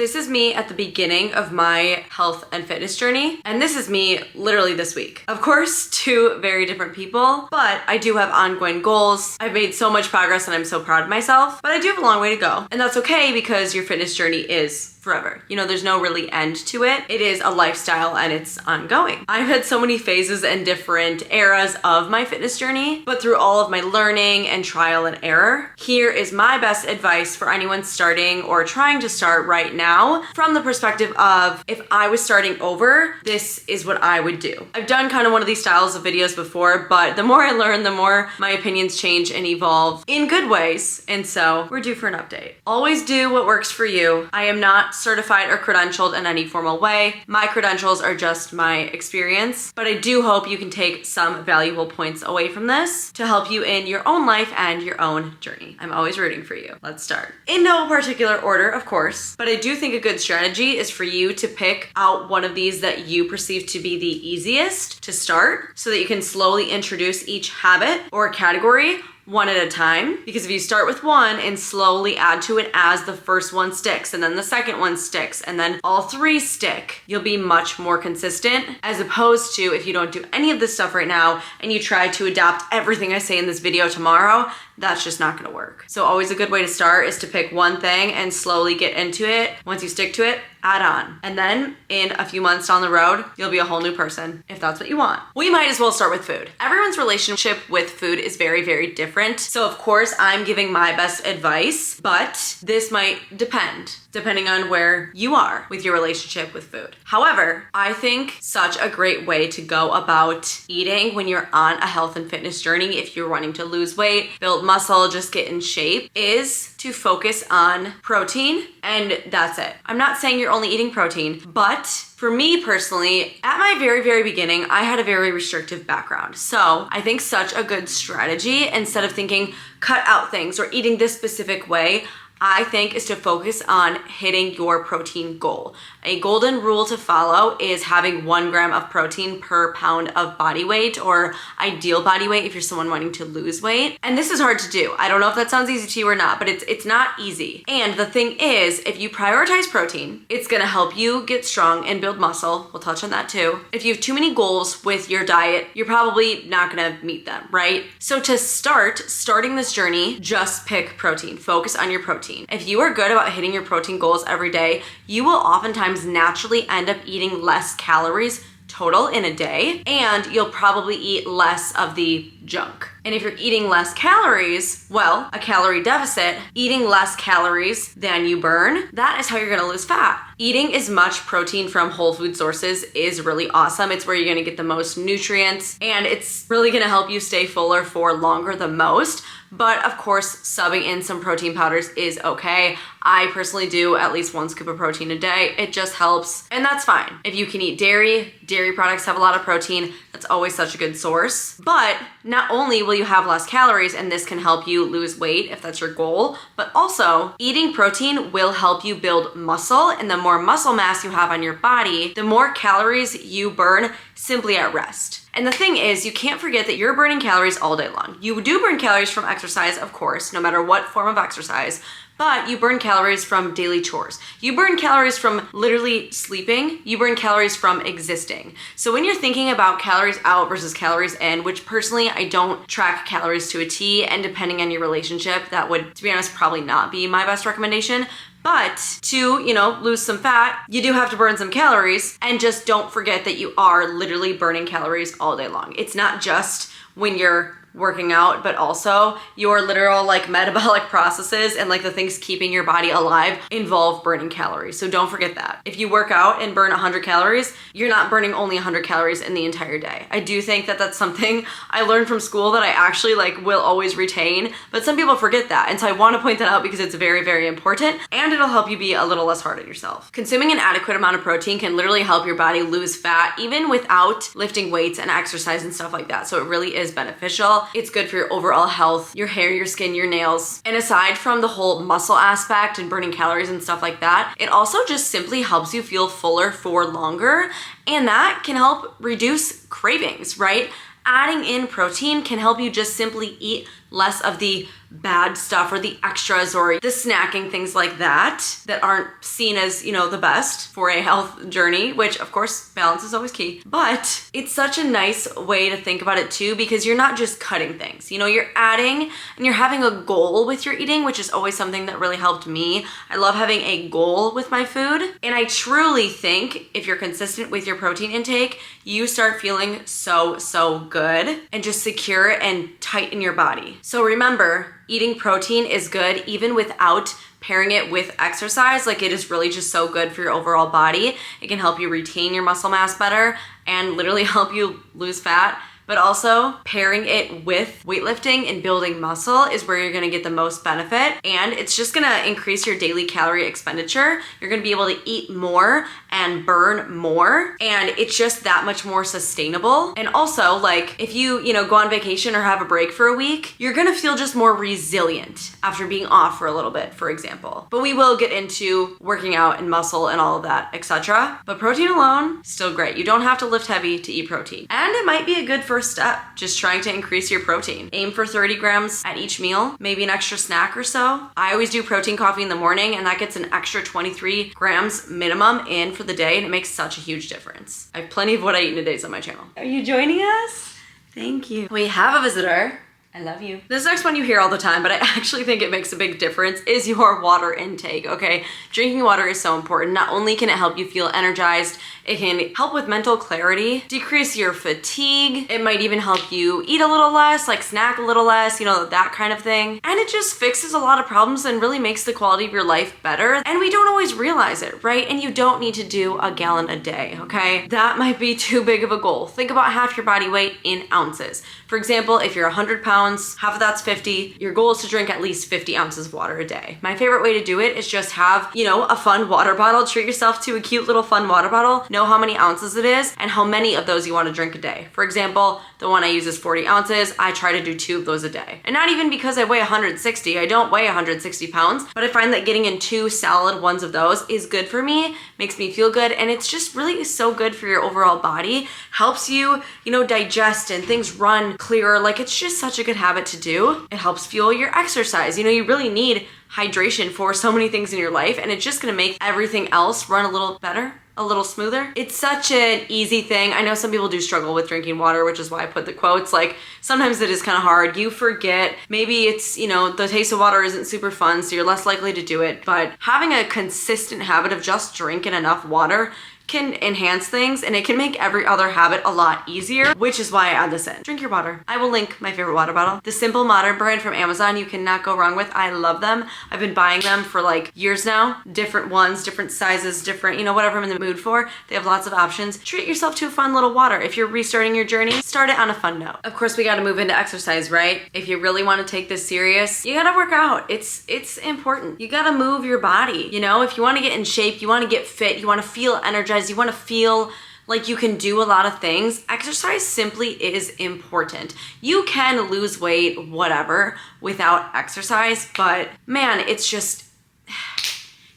This is me at the beginning of my health and fitness journey, and this is me literally this week. Of course, two very different people, but I do have ongoing goals. I've made so much progress and I'm so proud of myself, but I do have a long way to go. And that's okay because your fitness journey is forever. You know, there's no really end to it. It is a lifestyle and it's ongoing. I've had so many phases and different eras of my fitness journey, but through all of my learning and trial and error, here is my best advice for anyone starting or trying to start right now from the perspective of if I was starting over, this is what I would do. I've done kind of one of these styles of videos before, but the more I learn, the more my opinions change and evolve in good ways. And so we're due for an update. Always do what works for you. I am not certified or credentialed in any formal way. My credentials are just my experience, but I do hope you can take some valuable points away from this to help you in your own life and your own journey. I'm always rooting for you. Let's start. In no particular order, of course, but I do think a good strategy is for you to pick out one of these that you perceive to be the easiest to start so that you can slowly introduce each habit or category one at a time. Because if you start with one and slowly add to it as the first one sticks and then the second one sticks and then all three stick, you'll be much more consistent, as opposed to if you don't do any of this stuff right now and you try to adapt everything I say in this video tomorrow, that's just not gonna work. So always a good way to start is to pick one thing and slowly get into it. Once you stick to it, add on. And then in a few months down the road, you'll be a whole new person if that's what you want. We might as well start with food. Everyone's relationship with food is very, very different. So of course I'm giving my best advice, but this might depend depending on where you are with your relationship with food. However, I think such a great way to go about eating when you're on a health and fitness journey, if you're wanting to lose weight, build muscle, just get in shape, is to focus on protein, and that's it. I'm not saying you're only eating protein, but for me personally, at my very, very beginning, I had a very restrictive background. So I think such a good strategy, instead of thinking cut out things or eating this specific way, I think is to focus on hitting your protein goal. A golden rule to follow is having 1 gram of protein per pound of body weight, or ideal body weight if you're someone wanting to lose weight. And this is hard to do. I don't know if that sounds easy to you or not, but it's not easy. And the thing is, if you prioritize protein, it's gonna help you get strong and build muscle. We'll touch on that too. If you have too many goals with your diet, you're probably not gonna meet them, right? So to starting this journey, just pick protein. Focus on your protein. If you are good about hitting your protein goals every day, you will oftentimes naturally end up eating less calories total in a day, and you'll probably eat less of the junk. And if you're eating less calories, well, a calorie deficit, eating less calories than you burn, that is how you're gonna lose fat. Eating as much protein from whole food sources is really awesome. It's where you're gonna get the most nutrients, and it's really gonna help you stay fuller for longer the most. But of course, subbing in some protein powders is okay. I personally do at least 1 scoop of protein a day. It just helps, and that's fine. If you can eat dairy products have a lot of protein. That's always such a good source. But not only will you have less calories, and this can help you lose weight if that's your goal, but also eating protein will help you build muscle, and the more muscle mass you have on your body, the more calories you burn simply at rest. And the thing is, you can't forget that you're burning calories all day long. You do burn calories from exercise, of course, no matter what form of exercise, but you burn calories from daily chores. You burn calories from literally sleeping. You burn calories from existing. So when you're thinking about calories out versus calories in, which personally I don't track calories to a T, and depending on your relationship, that would, to be honest, probably not be my best recommendation. But to, lose some fat, you do have to burn some calories, and just don't forget that you are literally burning calories all day long. It's not just when you're working out, but also your literal metabolic processes and the things keeping your body alive involve burning calories. So don't forget that. If you work out and burn 100 calories, you're not burning only 100 calories in the entire day. I do think that that's something I learned from school that I actually will always retain, but some people forget that. And so I want to point that out because it's very, very important, and it'll help you be a little less hard on yourself. Consuming an adequate amount of protein can literally help your body lose fat even without lifting weights and exercise and stuff like that. So it really is beneficial. It's good for your overall health, your hair, your skin, your nails. And aside from the whole muscle aspect and burning calories and stuff like that, it also just simply helps you feel fuller for longer. And that can help reduce cravings, right? Adding in protein can help you just simply eat less of the bad stuff or the extras or the snacking things like that aren't seen as, you know, the best for a health journey, which of course balance is always key. But it's such a nice way to think about it too, because you're not just cutting things, you know, you're adding and you're having a goal with your eating, which is always something that really helped me. I love having a goal with my food. And I truly think if you're consistent with your protein intake, you start feeling so good and just secure and tight in your body. So remember, eating protein is good even without pairing it with exercise. Like, it is really just so good for your overall body. It can help you retain your muscle mass better and literally help you lose fat. But also pairing it with weightlifting and building muscle is where you're gonna get the most benefit. And it's just gonna increase your daily calorie expenditure. You're gonna be able to eat more and burn more. And it's just that much more sustainable. And also, like, if you go on vacation or have a break for a week, you're gonna feel just more resilient after being off for a little bit, for example. But we will get into working out and muscle and all of that, etc. But protein alone, still great. You don't have to lift heavy to eat protein. And it might be a good first step, just trying to increase your protein. Aim for 30 grams at each meal, maybe an extra snack or so. I always do protein coffee in the morning, and that gets an extra 23 grams minimum in for the day, and it makes such a huge difference. I have plenty of what I eat in a day on my channel. Are you joining us? Thank you. We have a visitor. I love you. This next one you hear all the time, but I actually think it makes a big difference, is your water intake, okay? Drinking water is so important. Not only can it help you feel energized, it can help with mental clarity, decrease your fatigue. It might even help you eat a little less, like snack a little less, that kind of thing. And it just fixes a lot of problems and really makes the quality of your life better. And we don't always realize it, right? And you don't need to do a gallon a day, okay? That might be too big of a goal. Think about half your body weight in ounces. For example, if you're 100 pounds, half of that's 50, your goal is to drink at least 50 ounces of water a day. My favorite way to do it is just have, a fun water bottle. Treat yourself to a cute little fun water bottle. Know how many ounces it is and how many of those you want to drink a day. For example, the one I use is 40 ounces. I try to do 2 of those a day. And not even because I weigh 160. I don't weigh 160 pounds, but I find that getting in 2 solid ones of those is good for me, makes me feel good, and it's just really so good for your overall body. Helps you, digest and things run clearer. Like, it's just such a good habit to do. It helps fuel your exercise. You really need hydration for so many things in your life, and it's just gonna make everything else run a little better, a little smoother. It's such an easy thing. I know some people do struggle with drinking water, which is why I put the quotes. Like, sometimes it is kind of hard. You forget. Maybe it's, the taste of water isn't super fun, so you're less likely to do it. But having a consistent habit of just drinking enough water can enhance things, and it can make every other habit a lot easier, which is why I add this in. Drink your water. I will link my favorite water bottle. The Simple Modern brand from Amazon, you cannot go wrong with. I love them. I've been buying them for like years now. Different ones, different sizes, different, whatever I'm in the mood for. They have lots of options. Treat yourself to a fun little water. If you're restarting your journey, start it on a fun note. Of course, we gotta move into exercise, right? If you really wanna take this serious, you gotta work out. It's important. You gotta move your body. If you wanna get in shape, you wanna get fit, you wanna feel energized, you want to feel like you can do a lot of things, exercise simply is important. You can lose weight, whatever, without exercise, but man, it's just,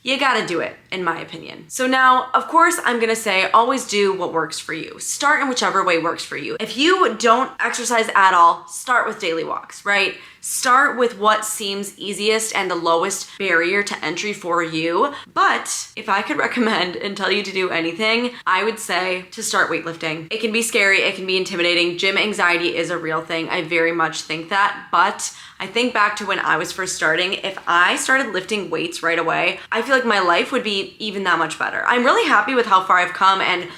you gotta do it, in my opinion. So now, of course, I'm gonna say always do what works for you. Start in whichever way works for you. If you don't exercise at all, start with daily walks, right? Start with what seems easiest and the lowest barrier to entry for you. But if I could recommend and tell you to do anything, I would say to start weightlifting. It can be scary, it can be intimidating. Gym anxiety is a real thing. I very much think that, but I think back to when I was first starting. If I started lifting weights right away, I feel like my life would be even that much better. I'm really happy with how far I've come, and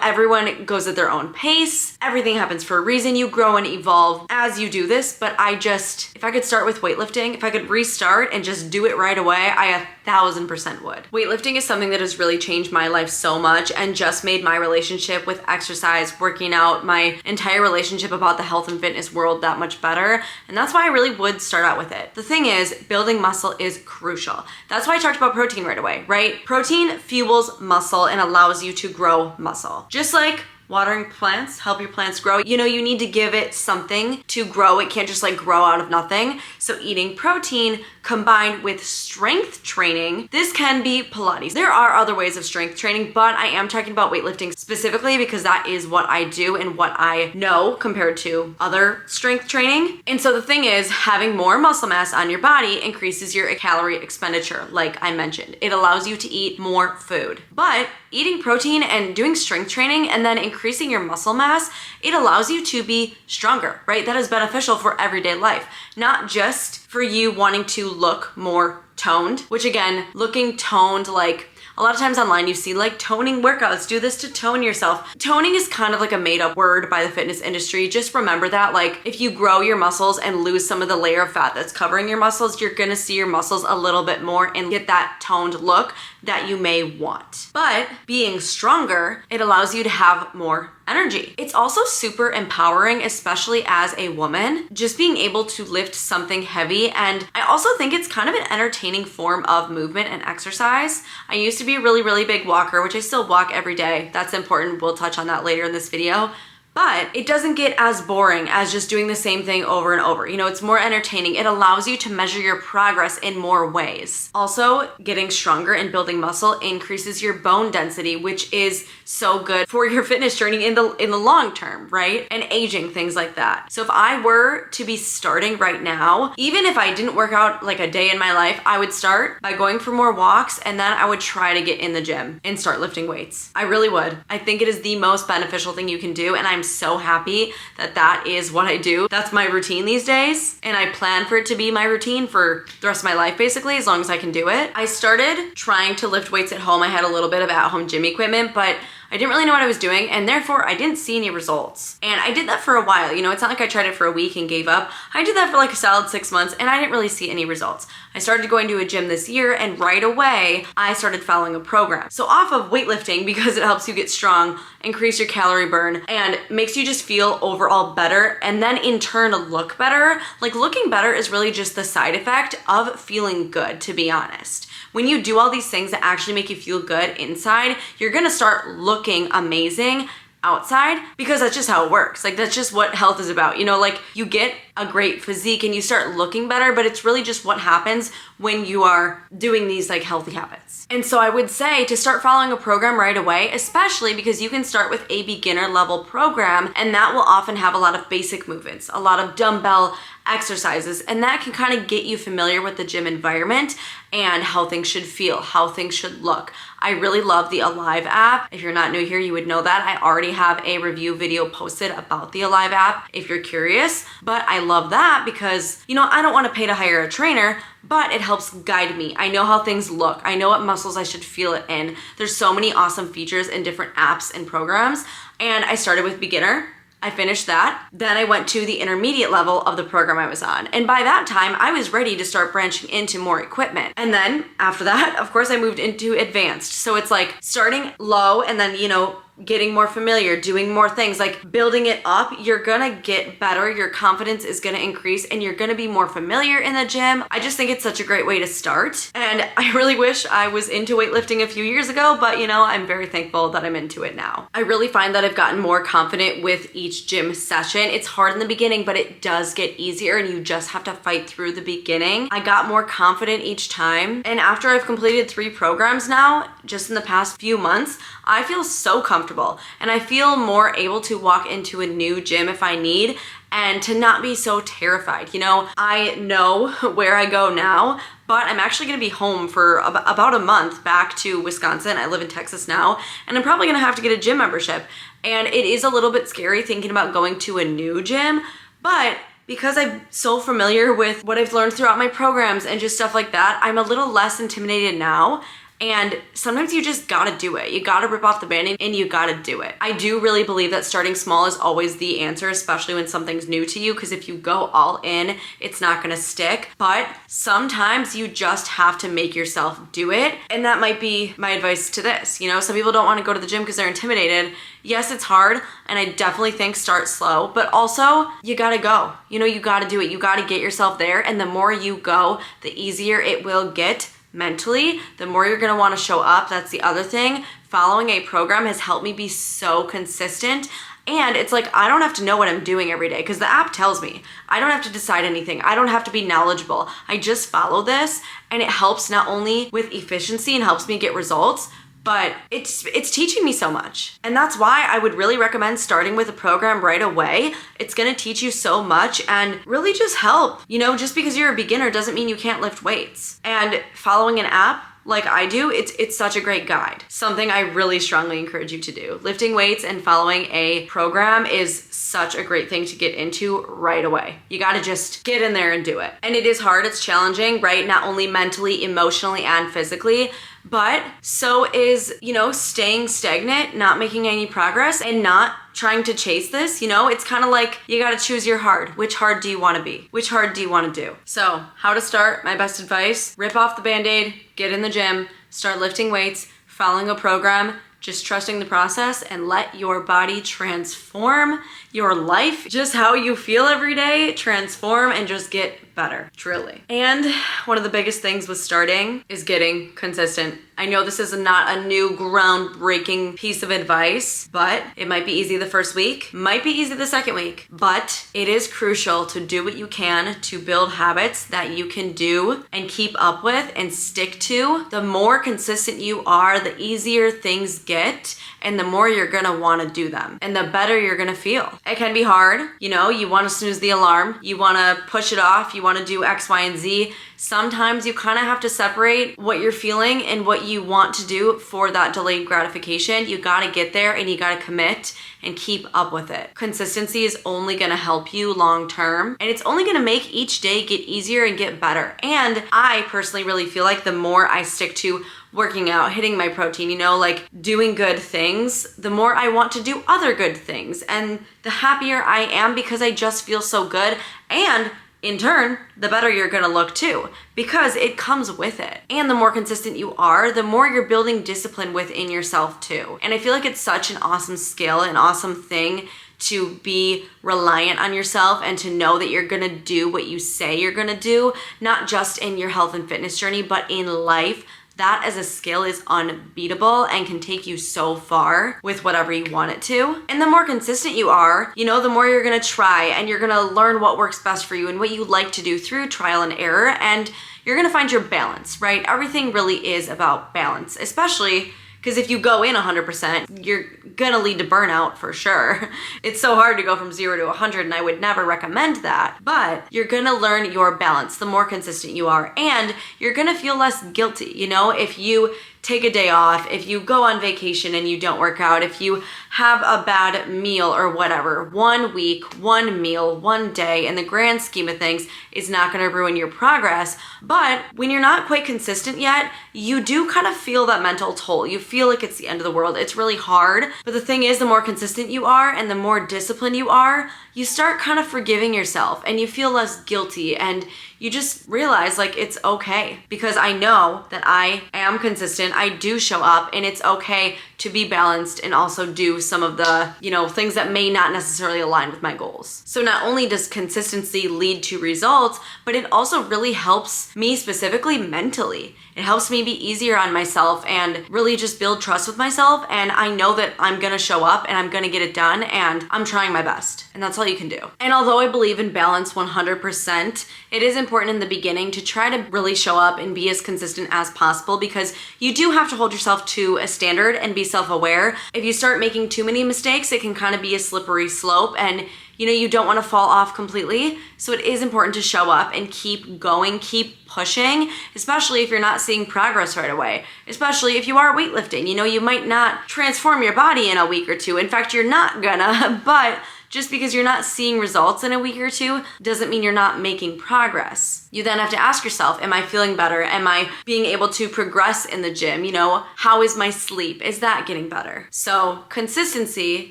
everyone goes at their own pace. Everything happens for a reason. You grow and evolve as you do this, but if I could start with weightlifting, if I could restart and just do it right away, I 1000% would. Weightlifting is something that has really changed my life so much and just made my relationship with exercise, working out, my entire relationship about the health and fitness world that much better. And that's why I really would start out with it. The thing is, building muscle is crucial. That's why I talked about protein right away, right? Protein fuels muscle and allows you to grow muscle. Just like watering plants, help your plants grow. You know, you need to give it something to grow. It can't just like grow out of nothing. So eating protein combined with strength training, this can be Pilates. There are other ways of strength training, but I am talking about weightlifting specifically because that is what I do and what I know compared to other strength training. And so the thing is, having more muscle mass on your body increases your calorie expenditure, like I mentioned. It allows you to eat more food. But eating protein and doing strength training and then increasing your muscle mass, it allows you to be stronger, right? That is beneficial for everyday life, not just for you wanting to look more toned, which again, looking toned, like a lot of times online you see like toning workouts, do this to tone yourself. Toning is kind of like a made up word by the fitness industry. Just remember that, like, if you grow your muscles and lose some of the layer of fat that's covering your muscles, you're gonna see your muscles a little bit more and get that toned look that you may want. But being stronger, it allows you to have more energy. It's also super empowering, especially as a woman, just being able to lift something heavy. And I also think it's kind of an entertaining form of movement and exercise. I used to be a really big walker, which I still walk every day. That's important. We'll touch on that later in this video. But it doesn't get as boring as just doing the same thing over and over. You know, it's more entertaining. It allows you to measure your progress in more ways. Also, getting stronger and building muscle increases your bone density, which is so good for your fitness journey in the long term, right? And aging, things like that. So if I were to be starting right now, even if I didn't work out like a day in my life, I would start by going for more walks, and then I would try to get in the gym and start lifting weights. I really would. I think it is the most beneficial thing you can do, and I'm so happy that that is what I do. That's my routine these days, and I plan for it to be my routine for the rest of my life, basically, as long as I can do it. I started trying to lift weights at home. I had a little bit of at-home gym equipment, but I didn't really know what I was doing, and therefore I didn't see any results. And I did that for a while. You know, it's not like I tried it for a week and gave up. I did that for like a solid 6 months, and I didn't really see any results. I started going to a gym this year, and right away I started following a program. So off of weightlifting, because it helps you get strong, increase your calorie burn, and makes you just feel overall better, and then in turn look better. Like, looking better is really just the side effect of feeling good, to be honest. When you do all these things that actually make you feel good inside, you're gonna start looking amazing outside, because that's just how it works. Like, that's just what health is about. You know, like, you get a great physique and you start looking better, but it's really just what happens when you are doing these like healthy habits. And so I would say to start following a program right away, especially because you can start with a beginner level program, and that will often have a lot of basic movements, a lot of dumbbell exercises, and that can kind of get you familiar with the gym environment and how things should feel, how things should look. I really love the Alive app. If you're not new here, you would know that. I already have a review video posted about the Alive app if you're curious, but I love that because, you know, I don't want to pay to hire a trainer, but it helps guide me. I know how things look. I know what muscles I should feel it in. There's so many awesome features in different apps and programs, and I started with beginner. I finished that. Then I went to the intermediate level of the program I was on. And by that time, I was ready to start branching into more equipment. And then after that, of course, I moved into advanced. So it's like starting low and then, you know, getting more familiar, doing more things, like building it up. You're gonna get better, your confidence is gonna increase, and you're gonna be more familiar in the gym. I just think it's such a great way to start. And I really wish I was into weightlifting a few years ago, but you know, I'm very thankful that I'm into it now. I really find that I've gotten more confident with each gym session. It's hard in the beginning, but it does get easier, and you just have to fight through the beginning. I got more confident each time. And after I've completed 3 programs now, just in the past few months, I feel so comfortable, and I feel more able to walk into a new gym if I need, and to not be so terrified. You know, I know where I go now, but I'm actually gonna be home for about a month back to Wisconsin. I live in Texas now, and I'm probably gonna have to get a gym membership. And it is a little bit scary thinking about going to a new gym, but because I'm so familiar with what I've learned throughout my programs and just stuff like that, I'm a little less intimidated now. And sometimes you just gotta do it. You gotta rip off the band-aid and you gotta do it. I do really believe that starting small is always the answer, especially when something's new to you, because if you go all in, it's not gonna stick. But sometimes you just have to make yourself do it. And that might be my advice to this. You know, some people don't wanna go to the gym because they're intimidated. Yes, it's hard, and I definitely think start slow, but also you gotta go. You know, you gotta do it. You gotta get yourself there, and the more you go, the easier it will get mentally, the more you're gonna wanna show up. That's the other thing. Following a program has helped me be so consistent. And it's like, I don't have to know what I'm doing every day because the app tells me. I don't have to decide anything. I don't have to be knowledgeable. I just follow this, and it helps not only with efficiency and helps me get results, but it's teaching me so much. And that's why I would really recommend starting with a program right away. It's gonna teach you so much and really just help. You know, just because you're a beginner doesn't mean you can't lift weights. And following an app like I do, it's such a great guide. Something I really strongly encourage you to do. Lifting weights and following a program is such a great thing to get into right away. You gotta just get in there and do it. And it is hard, it's challenging, right? Not only mentally, emotionally, and physically, but so is, you know, staying stagnant, not making any progress, and not trying to chase this. You know, it's kind of like you gotta choose your hard. Which hard do you wanna be? Which hard do you wanna do? So, how to start, my best advice, rip off the Band-Aid, get in the gym, start lifting weights, following a program, just trusting the process, and let your body transform your life. Just how you feel every day, transform and just get better, truly. And one of the biggest things with starting is getting consistent. I know this is not a new groundbreaking piece of advice, but it might be easy the first week, might be easy the second week, but it is crucial to do what you can to build habits that you can do and keep up with and stick to. The more consistent you are, the easier things get, and the more you're gonna wanna do them, and the better you're gonna feel. It can be hard, you know, you wanna snooze the alarm, you wanna push it off, you wanna do X, Y, and Z. Sometimes you kind of have to separate what you're feeling and what you want to do for that delayed gratification. You gotta get there and you gotta commit and keep up with it. Consistency is only gonna help you long term, and it's only gonna make each day get easier and get better. And I personally really feel like the more I stick to working out, hitting my protein, you know, like doing good things, the more I want to do other good things, and the happier I am because I just feel so good. And in turn, the better you're gonna look too, because it comes with it. And the more consistent you are, the more you're building discipline within yourself too. And I feel like it's such an awesome skill, an awesome thing to be reliant on yourself and to know that you're gonna do what you say you're gonna do, not just in your health and fitness journey, but in life. That as a skill is unbeatable and can take you so far with whatever you want it to. And the more consistent you are, you know, the more you're gonna try and you're gonna learn what works best for you and what you like to do through trial and error, and you're gonna find your balance, right? Everything really is about balance, especially because if you go in 100%, you're gonna lead to burnout for sure. It's so hard to go from 0 to 100, and I would never recommend that. But you're gonna learn your balance the more consistent you are, and you're gonna feel less guilty. You know, if you take a day off, if you go on vacation and you don't work out, if you have a bad meal or whatever, 1 week, 1 meal, 1 day, in the grand scheme of things, is not gonna ruin your progress. But when you're not quite consistent yet, you do kind of feel that mental toll. You feel like it's the end of the world. It's really hard. But the thing is, the more consistent you are and the more disciplined you are, you start kind of forgiving yourself and you feel less guilty, and you just realize like it's okay, because I know that I am consistent, I do show up, and it's okay to be balanced and also do some of the, you know, things that may not necessarily align with my goals. So not only does consistency lead to results, but it also really helps me specifically mentally. It helps me be easier on myself and really just build trust with myself, and I know that I'm gonna show up and I'm gonna get it done, and I'm trying my best, and that's all you can do. And although I believe in balance 100%, it is important in the beginning to try to really show up and be as consistent as possible, because you do have to hold yourself to a standard and be self-aware. If you start making too many mistakes, it can kind of be a slippery slope, and you know, you don't want to fall off completely. So it is important to show up and keep going, keep pushing, especially if you're not seeing progress right away. Especially if you are weightlifting. You know, you might not transform your body in a week or two. In fact, you're not gonna, but just because you're not seeing results in a week or two doesn't mean you're not making progress. You then have to ask yourself, am I feeling better? Am I being able to progress in the gym? You know, how is my sleep? Is that getting better? So consistency,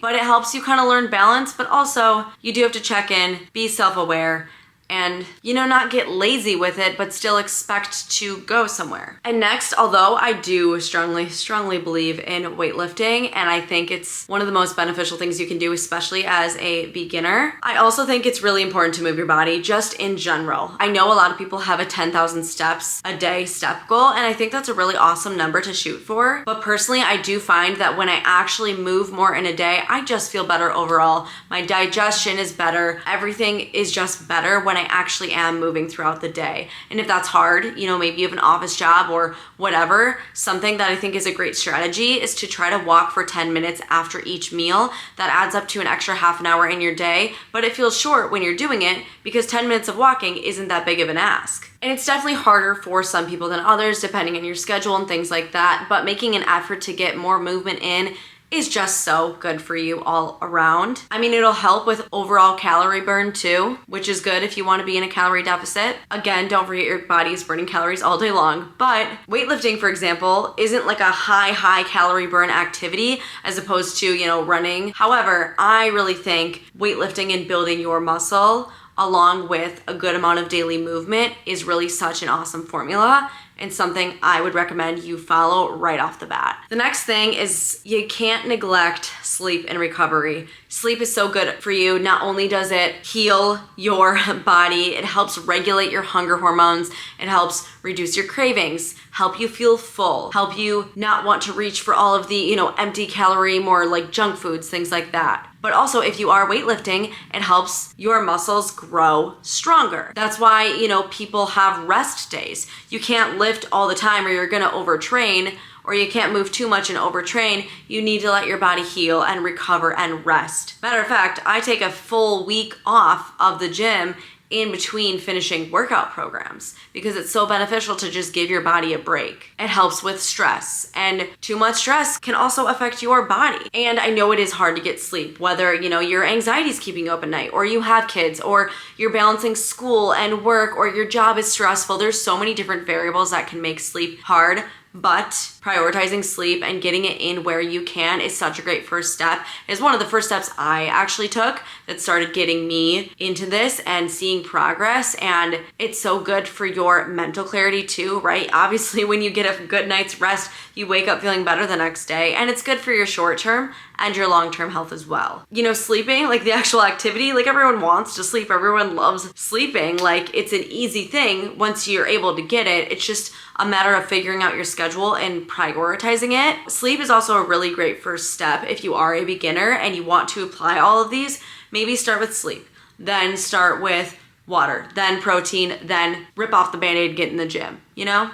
but it helps you kind of learn balance, but also you do have to check in, be self-aware, and, not get lazy with it, but still expect to go somewhere. And next, although I do strongly believe in weightlifting, and I think it's one of the most beneficial things you can do, especially as a beginner, I also think it's really important to move your body just in general. I know a lot of people have a 10,000 steps a day step goal, and I think that's a really awesome number to shoot for. But personally, I do find that when I actually move more in a day, I just feel better overall. My digestion is better. Everything is just better when I actually am moving throughout the day. And if that's hard, maybe you have an office job or whatever, something that I think is a great strategy is to try to walk for 10 minutes after each meal. That adds up to an extra half an hour in your day, but it feels short when you're doing it because 10 minutes of walking isn't that big of an ask. And it's definitely harder for some people than others, depending on your schedule and things like that, but making an effort to get more movement in is just so good for you all around. I mean, it'll help with overall calorie burn too, which is good if you want to be in a calorie deficit. Again, don't forget your body is burning calories all day long, but weightlifting, for example, isn't like a high calorie burn activity as opposed to, running. However, I really think weightlifting and building your muscle along with a good amount of daily movement is really such an awesome formula and something I would recommend you follow right off the bat. The next thing is you can't neglect sleep and recovery. Sleep is so good for you. Not only does it heal your body, it helps regulate your hunger hormones, it helps reduce your cravings, help you feel full, help you not want to reach for all of the, empty calorie, more like junk foods, things like that. But also if you are weightlifting, it helps your muscles grow stronger. That's why, people have rest days. You can't lift all the time or you're gonna overtrain, or you can't move too much and overtrain. You need to let your body heal and recover and rest. Matter of fact, I take a full week off of the gym in between finishing workout programs because it's so beneficial to just give your body a break. It helps with stress, and too much stress can also affect your body. And I know it is hard to get sleep, whether your anxiety is keeping you up at night, or you have kids, or you're balancing school and work, or your job is stressful. There's so many different variables that can make sleep hard. But prioritizing sleep and getting it in where you can is such a great first step. It's one of the first steps I actually took that started getting me into this and seeing progress. And it's so good for your mental clarity too, right? Obviously, when you get a good night's rest, you wake up feeling better the next day. And it's good for your short term and your long-term health as well. Sleeping, like the actual activity, like everyone wants to sleep. Everyone loves sleeping. Like it's an easy thing once you're able to get it. It's just a matter of figuring out your schedule and prioritizing it. Sleep is also a really great first step if you are a beginner and you want to apply all of these. Maybe start with sleep, then start with water, then protein, then rip off the Band-Aid, get in the gym.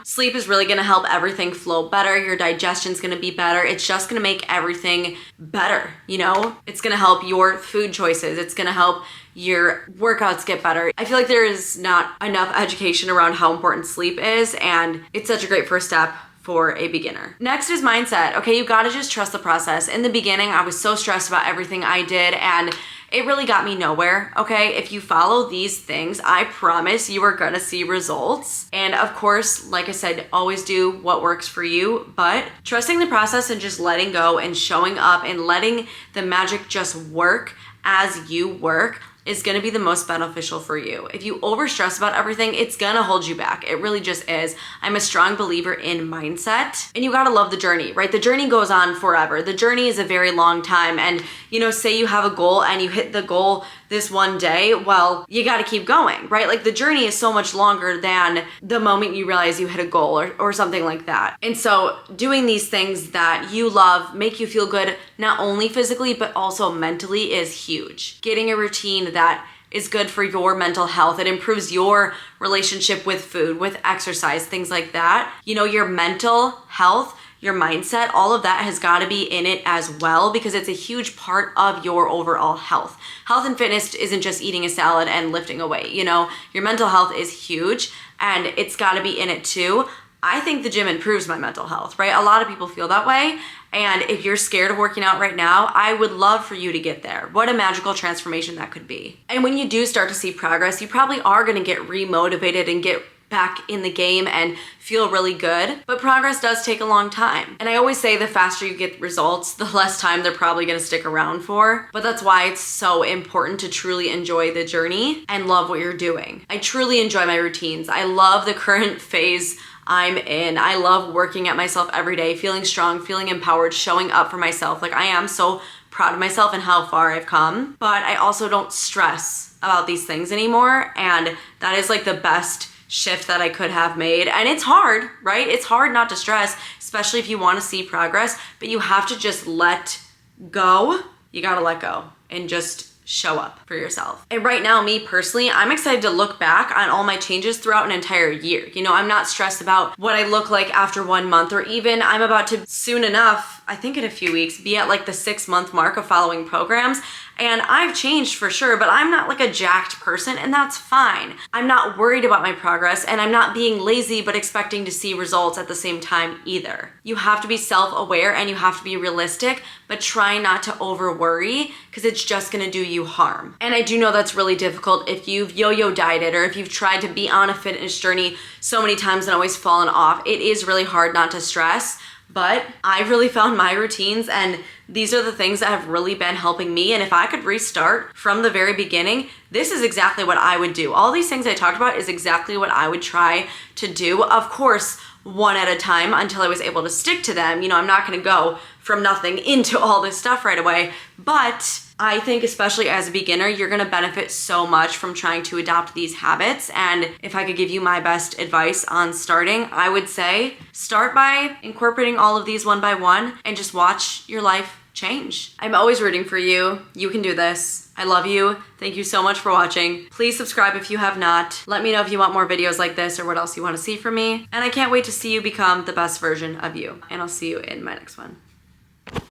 Sleep is really gonna help everything flow better. Your digestion's gonna be better. It's just gonna make everything better, It's gonna help your food choices. It's gonna help your workouts get better. I feel like there is not enough education around how important sleep is, and it's such a great first step for a beginner. Next is mindset. Okay, you gotta just trust the process. In the beginning, I was so stressed about everything I did, and it really got me nowhere, okay? If you follow these things, I promise you are gonna see results. And of course, like I said, always do what works for you, but trusting the process and just letting go and showing up and letting the magic just work as you work is gonna be the most beneficial for you. If you overstress about everything, it's gonna hold you back. It really just is. I'm a strong believer in mindset, and you gotta love the journey, right? The journey goes on forever. The journey is a very long time, and say you have a goal and you hit the goal this one day, well, you gotta keep going, right? Like the journey is so much longer than the moment you realize you hit a goal or something like that. And so doing these things that you love, make you feel good, not only physically, but also mentally is huge. Getting a routine that is good for your mental health. It improves your relationship with food, with exercise, things like that. Your mental health, your mindset, all of that has got to be in it as well because it's a huge part of your overall health. Health and fitness isn't just eating a salad and lifting a weight, Your mental health is huge and it's got to be in it too. I think the gym improves my mental health, right? A lot of people feel that way. And if you're scared of working out right now, I would love for you to get there. What a magical transformation that could be. And when you do start to see progress, you probably are going to get remotivated and get back in the game and feel really good. But progress does take a long time. And I always say the faster you get results, the less time they're probably gonna stick around for. But that's why it's so important to truly enjoy the journey and love what you're doing. I truly enjoy my routines. I love the current phase I'm in. I love working at myself every day, feeling strong, feeling empowered, showing up for myself. Like I am so proud of myself and how far I've come, but I also don't stress about these things anymore. And that is like the best shift that I could have made. And it's hard, right? It's hard not to stress, especially if you want to see progress, but you have to just let go. You got to let go and just show up for yourself. And right now, me personally, I'm excited to look back on all my changes throughout an entire year. You know, I'm not stressed about what I look like after 1 month, or even I'm about to soon enough, I think in a few weeks, be at like the 6-month mark of following programs. And I've changed for sure, but I'm not like a jacked person, and that's fine. I'm not worried about my progress, and I'm not being lazy but expecting to see results at the same time either. You have to be self-aware and you have to be realistic, but try not to over worry because it's just gonna do you harm. And I do know that's really difficult if you've yo-yo dieted or if you've tried to be on a fitness journey so many times and always fallen off. It is really hard not to stress. But I've really found my routines, and these are the things that have really been helping me. And if I could restart from the very beginning, this is exactly what I would do. All these things I talked about is exactly what I would try to do. Of course, one at a time until I was able to stick to them. You know, I'm not gonna go from nothing into all this stuff right away, but I think especially as a beginner, you're gonna benefit so much from trying to adopt these habits. And if I could give you my best advice on starting, I would say start by incorporating all of these one by one and just watch your life change. I'm always rooting for you. You can do this. I love you. Thank you so much for watching. Please subscribe if you have not. Let me know if you want more videos like this or what else you want to see from me. And I can't wait to see you become the best version of you. And I'll see you in my next one.